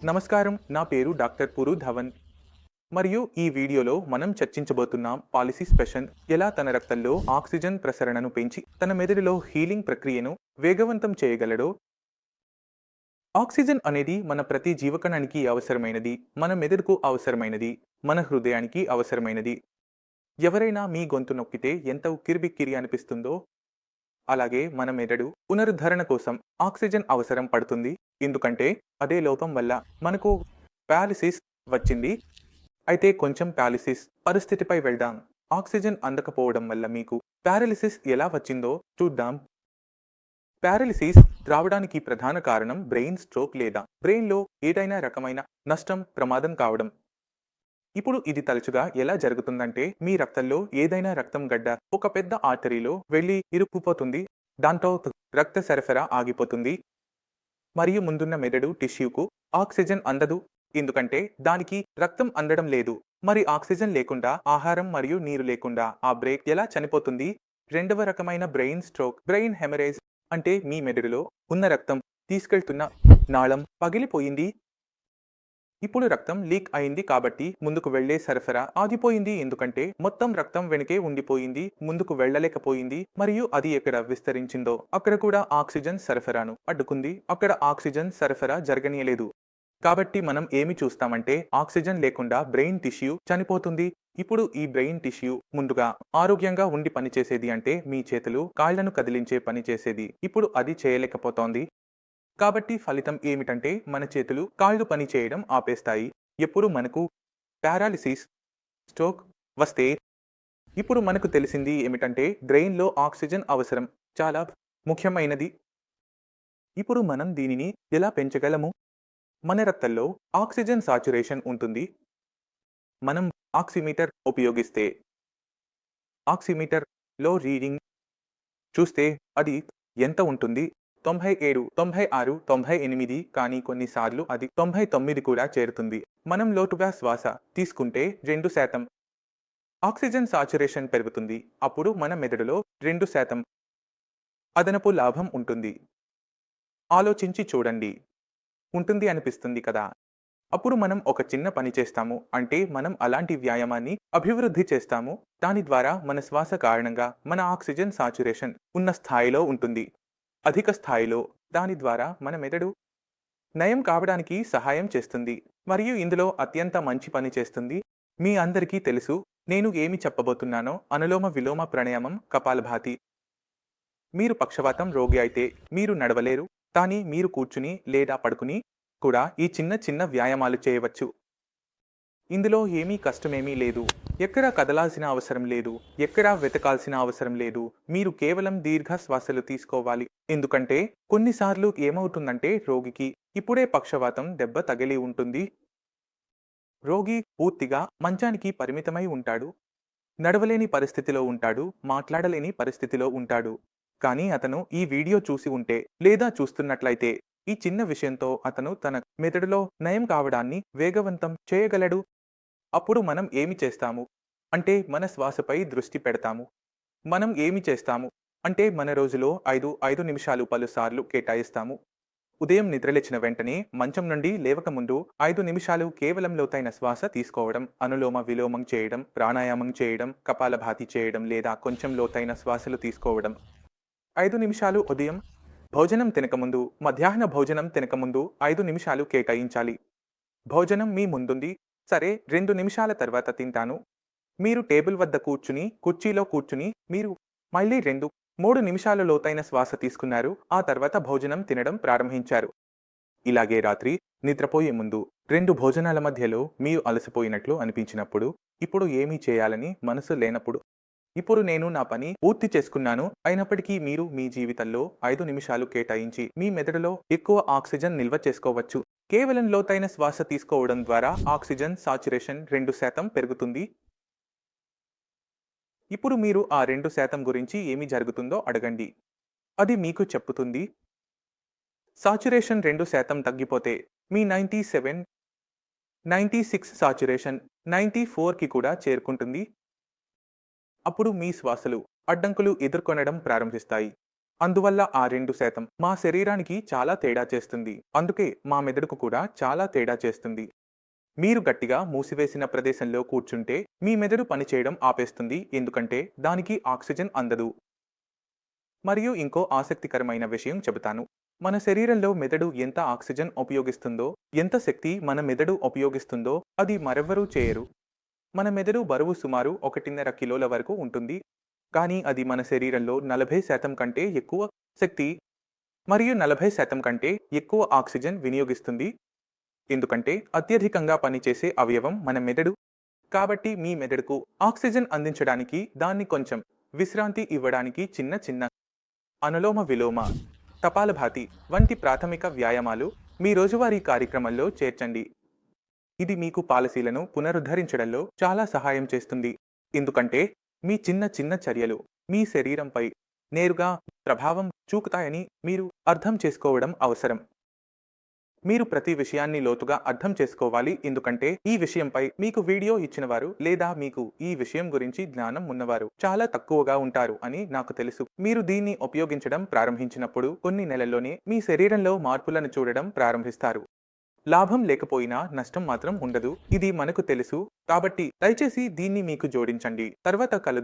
నమస్కారం, నా పేరు డాక్టర్ పురు ధవన్. మరియు ఈ వీడియోలో మనం చర్చించబోతున్నాం పాలసీ స్పెషన్ ఎలా తన రక్తంలో ఆక్సిజన్ ప్రసరణను పెంచి తన మెదడులో హీలింగ్ ప్రక్రియను వేగవంతం చేయగలడో. ఆక్సిజన్ అనేది మన ప్రతి జీవకణానికి అవసరమైనది, మన మెదడుకు అవసరమైనది, మన హృదయానికి అవసరమైనది. ఎవరైనా మీ గొంతు నొక్కితే ఎంత ఉక్కిరిబిక్కిరి అనిపిస్తుందో, అలాగే మన మెదడు పునరుద్ధరణ కోసం ఆక్సిజన్ అవసరం పడుతుంది. ఎందుకంటే అదే లోపం వల్ల మనకు పాలిసిస్ వచ్చింది. అయితే కొంచెం పాలిసిస్ పరిస్థితిపై వెళ్దాం. ఆక్సిజన్ అందకపోవడం వల్ల మీకు పారాలిసిస్ ఎలా వచ్చిందో చూద్దాం. పారాలిసిస్ రావడానికి ప్రధాన కారణం బ్రెయిన్ స్ట్రోక్ లేదా బ్రెయిన్లో ఏదైనా రకమైన నష్టం, ప్రమాదం కావడం. ఇప్పుడు ఇది తరచుగా ఎలా జరుగుతుందంటే మీ రక్తంలో ఏదైనా రక్తం గడ్డ ఒక పెద్ద ఆర్టరీలో వెళ్ళి ఇరుక్కుపోతుంది. దాంతో రక్త సరఫరా ఆగిపోతుంది మరియు ముందున్న మెదడు టిష్యూకు ఆక్సిజన్ అందదు. ఎందుకంటే దానికి రక్తం అందడం లేదు. మరి ఆక్సిజన్ లేకుండా, ఆహారం మరియు నీరు లేకుండా ఆ బ్రెయిన్ ఎలా చనిపోతుంది? రెండవ రకమైన బ్రెయిన్ స్ట్రోక్, బ్రెయిన్ హెమరేజ్, అంటే మీ మెదడులో ఉన్న రక్తం తీసుకెళ్తున్న నాళం పగిలిపోయింది. ఇప్పుడు రక్తం లీక్ అయింది కాబట్టి ముందుకు వెళ్లే సరఫరా ఆగిపోయింది. ఎందుకంటే మొత్తం రక్తం వెనుకే ఉండిపోయింది, ముందుకు వెళ్లలేకపోయింది. మరియు అది ఎక్కడ విస్తరించిందో అక్కడ కూడా ఆక్సిజన్ సరఫరాను అడ్డుకుంది. అక్కడ ఆక్సిజన్ సరఫరా జరగనీయలేదు. కాబట్టి మనం ఏమి చూస్తామంటే ఆక్సిజన్ లేకుండా బ్రెయిన్ టిష్యూ చనిపోతుంది. ఇప్పుడు ఈ బ్రెయిన్ టిష్యూ ముందుగా ఆరోగ్యంగా ఉండి పనిచేసేది, అంటే మీ చేతులు కాళ్లను కదిలించే పని చేసేది. ఇప్పుడు అది చేయలేకపోతోంది. కాబట్టి ఫలితం ఏమిటంటే మన చేతులు, కాళ్ళు పని చేయడం ఆపేస్తాయి. ఎప్పుడు మనకు పారాలిసిస్, స్ట్రోక్ వస్తే ఇప్పుడు మనకు తెలిసింది ఏమిటంటే బ్రెయిన్లో ఆక్సిజన్ అవసరం చాలా ముఖ్యమైనది. ఇప్పుడు మనం దీనిని ఎలా పెంచగలము? మన రక్తంలో ఆక్సిజన్ సాచురేషన్ ఉంటుంది. మనం ఆక్సిమీటర్ ఉపయోగిస్తే ఆక్సిమీటర్లో రీడింగ్ చూస్తే అది ఎంత ఉంటుంది? 97, 96, 98, కానీ కొన్నిసార్లు అది 99 కూడా చేరుతుంది. మనం లోతుగా శ్వాస తీసుకుంటే 2% ఆక్సిజన్ సాచురేషన్ పెరుగుతుంది. అప్పుడు మన మెదడులో 2% అదనపు లాభం ఉంటుంది. ఆలోచించి చూడండి, ఉంటుంది అనిపిస్తుంది కదా? అప్పుడు మనం ఒక చిన్న పని చేస్తాము, అంటే మనం అలాంటి వ్యాయామాన్ని అభివృద్ధి చేస్తాము. దాని ద్వారా మన శ్వాస కారణంగా మన ఆక్సిజన్ సాచురేషన్ ఉన్న స్థాయిలో ఉంటుంది, అధిక స్థాయిలో. దాని ద్వారా మన మెదడు నయం కావడానికి సహాయం చేస్తుంది మరియు ఇందులో అత్యంత మంచి పని చేస్తుంది. మీ అందరికీ తెలుసు నేను ఏమి చెప్పబోతున్నానో. అనులోమ విలోమ ప్రాణాయామం, కపాలభాతి. మీరు పక్షవాతం రోగి అయితే మీరు నడవలేరు, కానీ మీరు కూర్చుని లేదా పడుకుని కూడా ఈ చిన్న చిన్న వ్యాయామాలు చేయవచ్చు. ఇందులో ఏమీ కష్టమేమీ లేదు. ఎక్కడా కదలాల్సిన అవసరం లేదు, ఎక్కడా వెతకాల్సిన అవసరం లేదు. మీరు కేవలం దీర్ఘ శ్వాసలు తీసుకోవాలి. ఎందుకంటే కొన్నిసార్లు ఏమవుతుందంటే రోగికి ఇప్పుడే పక్షవాతం దెబ్బ తగిలి ఉంటుంది. రోగి పూర్తిగా మంచానికి పరిమితమై ఉంటాడు, నడవలేని పరిస్థితిలో ఉంటాడు, మాట్లాడలేని పరిస్థితిలో ఉంటాడు. కానీ అతను ఈ వీడియో చూసి ఉంటే లేదా చూస్తున్నట్లయితే ఈ చిన్న విషయంతో అతను తన మెదడులో నయం కావడాన్ని వేగవంతం చేయగలడు. అప్పుడు మనం ఏమి చేస్తాము అంటే మన శ్వాసపై దృష్టి పెడతాము. మనం ఏమి చేస్తాము అంటే మన రోజులో 5 నిమిషాలు పలుసార్లు కేటాయిస్తాము. ఉదయం నిద్రలేచిన వెంటనే మంచం నుండి లేవకముందు 5 నిమిషాలు కేవలం లోతైన శ్వాస తీసుకోవడం, అనులోమ విలోమం చేయడం, ప్రాణాయామం చేయడం, కపాలభాతి చేయడం లేదా కొంచెం లోతైన శ్వాసలు తీసుకోవడం. 5 నిమిషాలు ఉదయం భోజనం తినకముందు, మధ్యాహ్న భోజనం తినకముందు 5 నిమిషాలు కేటాయించాలి. భోజనం మీ ముందుంది, సరే 2 నిమిషాల తర్వాత తింటాను. మీరు టేబుల్ వద్ద కూర్చుని, కుర్చీలో కూర్చుని మీరు మళ్ళీ 2-3 నిమిషాలు లోతైన శ్వాస తీసుకున్నారు. ఆ తర్వాత భోజనం తినడం ప్రారంభించారు. ఇలాగే రాత్రి నిద్రపోయే ముందు 2 భోజనాల మధ్యలో మీరు అలసిపోయినట్లు అనిపించినప్పుడు, ఇప్పుడు ఏమీ చేయాలని మనసు లేనప్పుడు, ఇప్పుడు నేను నా పని పూర్తి చేసుకున్నాను అయినప్పటికీ మీరు మీ జీవితంలో 5 నిమిషాలు కేటాయించి మీ మెదడులో ఎక్కువ ఆక్సిజన్ నిల్వ చేసుకోవచ్చు. కేవలం లోతైన శ్వాస తీసుకోవడం ద్వారా ఆక్సిజన్ సాచురేషన్ 2% పెరుగుతుంది. ఇప్పుడు మీరు ఆ 2% గురించి ఏమి జరుగుతుందో అడగండి, అది మీకు చెప్పుతుంది. సాచురేషన్ 2% తగ్గిపోతే మీ 97, 96 సాచురేషన్ 94కి కూడా చేరుకుంటుంది. అప్పుడు మీ శ్వాసలు అడ్డంకులు ఎదుర్కొనడం ప్రారంభిస్తాయి. అందువల్ల ఆ 2% మా శరీరానికి చాలా తేడా చేస్తుంది. అందుకే మా మెదడుకు కూడా చాలా తేడా చేస్తుంది. మీరు గట్టిగా మూసివేసిన ప్రదేశంలో కూర్చుంటే మీ మెదడు పనిచేయడం ఆపేస్తుంది, ఎందుకంటే దానికి ఆక్సిజన్ అందదు. మరియు ఇంకో ఆసక్తికరమైన విషయం చెబుతాను. మన శరీరంలో మెదడు ఎంత ఆక్సిజన్ ఉపయోగిస్తుందో, ఎంత శక్తి మన మెదడు ఉపయోగిస్తుందో అది మరెవ్వరూ చేయరు. మన మెదడు బరువు సుమారు 1.5 కిలోల వరకు ఉంటుంది. కానీ అది మన శరీరంలో 40% కంటే ఎక్కువ శక్తి మరియు 40% కంటే ఎక్కువ ఆక్సిజన్ వినియోగిస్తుంది. ఎందుకంటే అత్యధికంగా పనిచేసే అవయవం మన మెదడు. కాబట్టి మీ మెదడుకు ఆక్సిజన్ అందించడానికి, దాన్ని కొంచెం విశ్రాంతి ఇవ్వడానికి చిన్న చిన్న అనులోమ విలోమ, కపాలభాతి వంటి ప్రాథమిక వ్యాయామాలు మీ రోజువారీ కార్యక్రమంలో చేర్చండి. ఇది మీకు పాలసీలను పునరుద్ధరించడంలో చాలా సహాయం చేస్తుంది. ఎందుకంటే మీ చిన్న చిన్న చర్యలు మీ శరీరంపై నేరుగా ప్రభావం చూపుతాయని మీరు అర్థం చేసుకోవడం అవసరం. మీరు ప్రతి విషయాన్ని లోతుగా అర్థం చేసుకోవాలి, ఎందుకంటే ఈ విషయంపై మీకు వీడియో ఇచ్చినవారు లేదా మీకు ఈ విషయం గురించి జ్ఞానం ఉన్నవారు చాలా తక్కువగా ఉంటారు అని నాకు తెలుసు. మీరు దీన్ని ఉపయోగించడం ప్రారంభించినప్పుడు కొన్ని నెలల్లోనే మీ శరీరంలో మార్పులను చూడడం ప్రారంభిస్తారు. లాభం లేకపోయినా నష్టం మాత్రం ఉండదు. ఇది మనకు తెలుసు. కాబట్టి దయచేసి దీన్ని మీకు జోడించండి. తర్వాత కలుద్దాం.